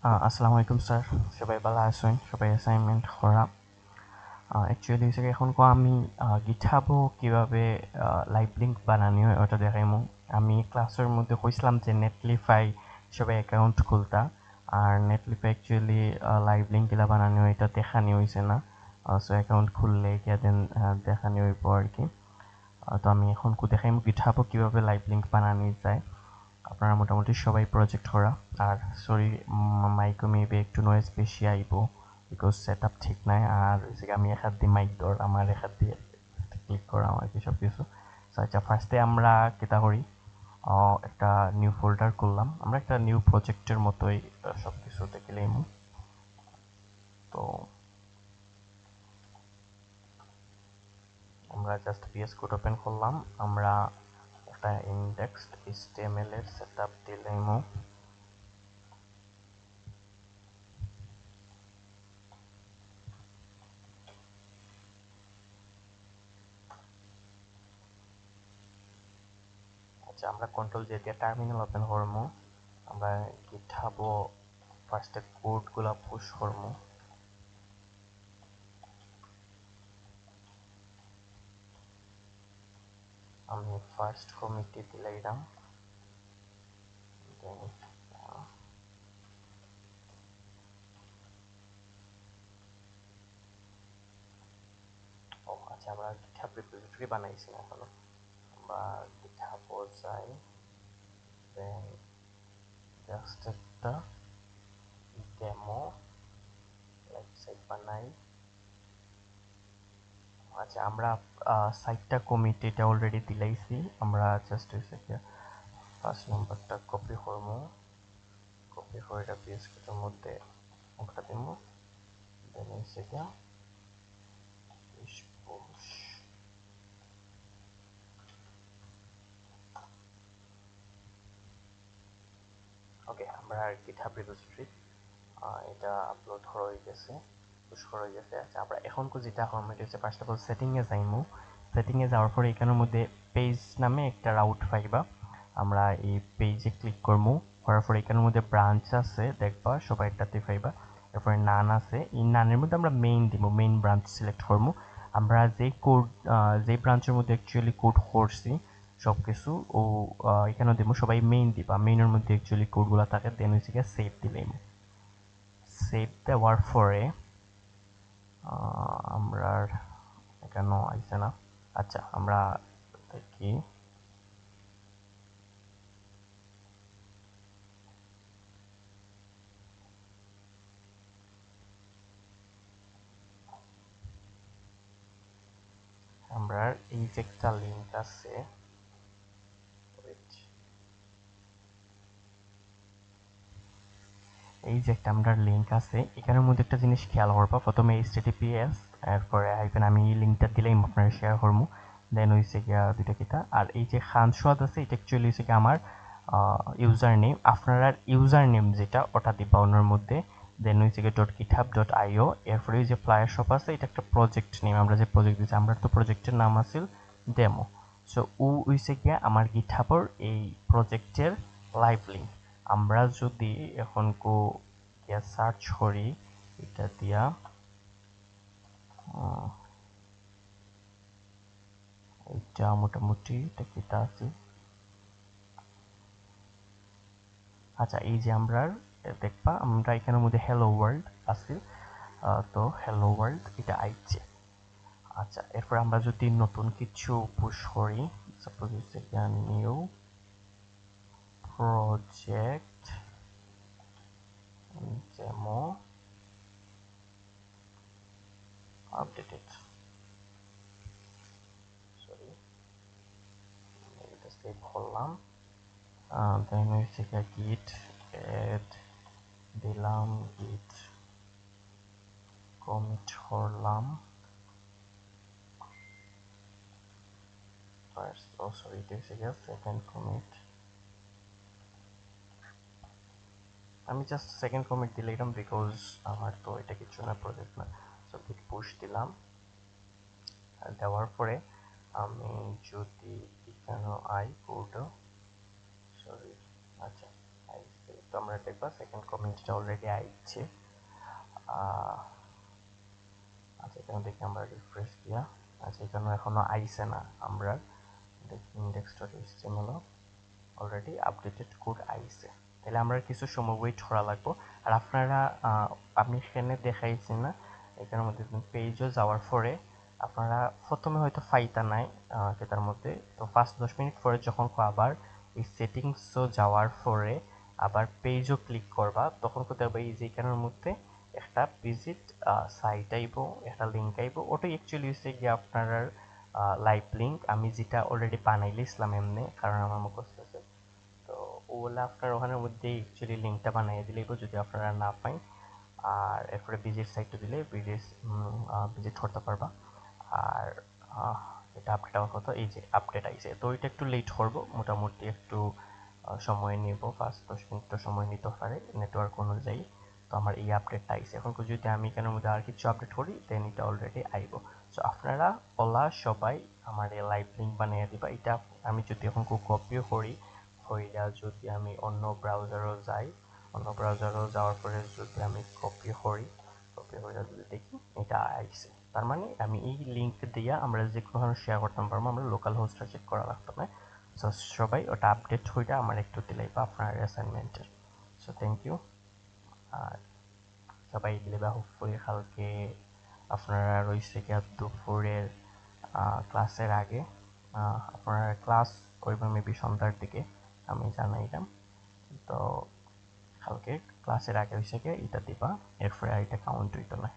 আসসালামু আলাইকুম স্যার, সবাই ভালো আছেন? সবাই অ্যাসাইনমেন্ট করা। অ্যাকচুয়ালি হচ্ছে এখন আমি গিটহাবও কিভাবে লাইভ লিঙ্ক বানানি হয় ওটা দেখাইমু। আমি ক্লাসের মধ্যে কইছিলাম যে নেটলিফাই সবাই অ্যাকাউন্ট খুলতা, আর নেটলিফাই অ্যাকচুয়ালি লাইভ লিঙ্ক গুলা বানানি হয় এটা দেখানি হয়েছে না। সো অ্যাকাউন্ট খুললে গিয়ে দেন দেখানি হইব আর কি। তো আমি এখন দেখাইমু গিটহাবও কিভাবে লাইভ লিঙ্ক বানানি যায়। আপনারা মোটামুটি সবাই প্রজেক্ট করা। আর সরি, মাইকও মেবি একটু নয়েজ বেশি আইব, বিকজ সেট আপ ঠিক নাই। আর আমি এক হাত দিয়ে মাইক ধর, আমার এক হাত দিয়ে ক্লিক করা আমার কি সব কিছু। আচ্ছা, ফার্স্টে আমরা কেটা করি, একটা নিউ ফোল্ডার করলাম। আমরা একটা নিউ প্রজেক্টের মতোই সব কিছু দেখলেই। তো আমরা জাস্ট পিএস কোড ওপেন করলাম। আমরা একটা ইন্ডেক্সড এইচটিএমএল এর সেট আপ দিলাম। আচ্ছা, আমরা কন্ট্রোল জে দিয়ে টার্মিনাল ওপেন করবো। আমরা গিটহাবও ফার্স্টে কোডগুলা পুশ করবো। আমি ফার্স্ট কমিটি দিলাম। ও আচ্ছা, আমরা গিটহাব রিপোজিটরি বানাইছি না এখনো। আমরা গিটহাবও যাই, দেন জাস্ট একটা ডেমো ওয়েবসাইট বানাই। আচ্ছা, আমরা সাইটটা কমিটিটা অলরেডি দিলাইছি। আমরা জাস্ট হয়েছে কি ফার্স্ট নাম্বারটা কপি করবো, কপি করে এটা পিএসকেটার মধ্যে ওটা দিব। দেন হয়েছে কি পুশ। ওকে, আমরা গিটহাব রিপোজিটরি এটা আপলোড হয়ে গেছে, পুশ হয়ে গেছে। আচ্ছা, আমরা এখন যেটা করবো এটা হচ্ছে ফার্স্ট অফ অল সেটিংয়ে যাইমু। সেটিংয়ে যাওয়ার পরে এখানের মধ্যে পেজ নামে একটা রাউট পাইবা। আমরা এই পেজে ক্লিক করবো, করার পরে এখানের মধ্যে ব্রাঞ্চ আছে দেখবা, সবাই একটাতে পাইবা। এরপরে নান আছে, এই নানের মধ্যে আমরা মেইন দিব, মেইন ব্রাঞ্চ সিলেক্ট করবো। আমরা যে কোড, যে ব্রাঞ্চের মধ্যে অ্যাকচুয়ালি কোড করছি সব কিছু ও এখানে দিব, সবাই মেইন দিবা। মেইনের মধ্যে অ্যাকচুয়ালি কোডগুলো থাকে। দেন হচ্ছে গিয়ে সেভ দিলাম। সেভ দেওয়ার পরে আমরা এখানেও আইছে না। আচ্ছা, আমরা দেখি। আমরা এই যে একটা লিঙ্ক আছে, এই যে একটা আমরা লিঙ্ক আছে, এখানের মধ্যে একটা জিনিস খেয়াল করবা। প্রথমে এইচটিটিপিএস, এরপরে হাইফেন, আমি এই লিঙ্কটা দিলেই আপনারা শেয়ার করবো। দেন হয়েছে গিয়া দুইটা কিতা, আর এই যে খান সোয়াদ আছে এটা অ্যাকচুয়ালি হচ্ছে গিয়ে আমার ইউজার নেম। আপনারা ইউজার নেম যেটা ওটা দিবা ওনার মধ্যে। দেন হয়েছে গিয়ে .github.io। এরপরে যে ফ্লায়ার শপ আছে এটা একটা প্রজেক্ট নেম, আমরা যে প্রজেক্ট দিচ্ছি, আমরা তো প্রজেক্টের নাম আছিল ডেমো। সো ও হয়েছে গিয়া আমার গিটহাবর এই প্রজেক্টের লাইভ লিঙ্ক। আমরা যদি এখন সার্চ করি এটা দিয়া, এটা মোটামুটি এটা কিটা আছে। আচ্ছা, এই যে আমরা দেখবা আমরা এখানের মধ্যে হ্যালো ওয়ার্ল্ড আছে। তো হ্যালো ওয়ার্ল্ড এটা আইছে। আচ্ছা, এরপর আমরা যদি নতুন কিছু পুশ করি, সাপোজ হচ্ছে new project demo updated, sorry এটা সেভ করলাম। দেন হচ্ছে গিট এড দিলাম, গিট কমিট করলাম ফার্স্ট। ও সরি, এটা হচ্ছে গিয়ে সেকেন্ড কমিট। আমি জাস্ট সেকেন্ড কমিট দিলাম বিকজ আমার তো এটা কিছু না, প্রজেক্ট না। সো গিট পুশ দিলাম। দেওয়ার পরে আমি যদি এখানে আই কোড, সরি, আচ্ছা, তো আমরা দেখবা সেকেন্ড কমেন্টটা অলরেডি আইছে আচ্ছা এখানে দেখি আমরা রিফ্রেশ দিয়া আচ্ছা এখানে এখনো আইছে না আমরা দেখি index.html অলরেডি আপডেটেড কোড আইছে তাহলে আমরা কিছু সময় ওয়েট করা লাগবো আর আপনারা আমি এখানে দেখাইছি না এখানের মধ্যে পেজও যাওয়ার পরে আপনারা প্রথমে হয়তো ফাইতা নাই সেটার মধ্যে তো 5-10 মিনিট পরে যখন আবার এই সেটিংসও যাওয়ার পরে আবার পেজও ক্লিক করবা তখন কোথাও এই যে এখানের মধ্যে একটা ভিজিট সাইট আইব একটা লিঙ্ক আইব ওটাই অ্যাকচুয়ালি হচ্ছে গিয়ে আপনার লাইভ লিঙ্ক আমি যেটা অলরেডি বানাইলেছিলাম এমনি কারণ আমার মুখস্থ আছে তো ওগুলো আপনার ওখানের মধ্যে অ্যাকচুয়ালি লিঙ্কটা বানিয়ে দিলেই যদি আপনারা না পাই আর এরপরে ভিজিট সাইটটা দিলে ভিজিট করতে পারবা আর এটা আপডেট হওয়ার কথা এই যে আপডেট আইছে তো এটা একটু লেট করবো মোটামুটি একটু সময় নেব 5-10 মিনিট তো সময় নিতে পারে নেটওয়ার্ক অনুযায়ী তো আমার এই আপডেটটা আইছে এখন যদি আমি এখানের মধ্যে আর কিছু আপডেট করি দেন এটা অলরেডি আইব সো আপনারা ওলা সবাই আমার এই লাইভ লিঙ্ক বানিয়ে দিবা এটা আমি যদি এখন কপিও করি হইলা যদি আমি অন্য ব্রাউজারও যাই অন্য ব্রাউজারও যাওয়ার পরে যদি আমি কপি করি কপি করে যদি দেখি এটা আইছে তার মানে আমি এই লিঙ্ক দিয়ে আমরা যে কোনো শেয়ার করতে পারবো আমরা লোকাল হোস্টটা চেক করা লাগতো না সো সবাই ওটা আপডেট হইটা আমার একটু দিলেই বা আপনার অ্যাসাইনমেন্টের সো থ্যাংক ইউ আর সবাই দিলেবা হোপফুলি কালকে আপনারা রয়েছে কি দুপুরের ক্লাসের আগে আপনারা ক্লাস করবেন মেবি সন্ধ্যার দিকে আমি জানাইলাম তো কালকে ক্লাসের আগে হয়েছে কি এটা দিবা এরপরে আর এটা কাউন্ট হইতো না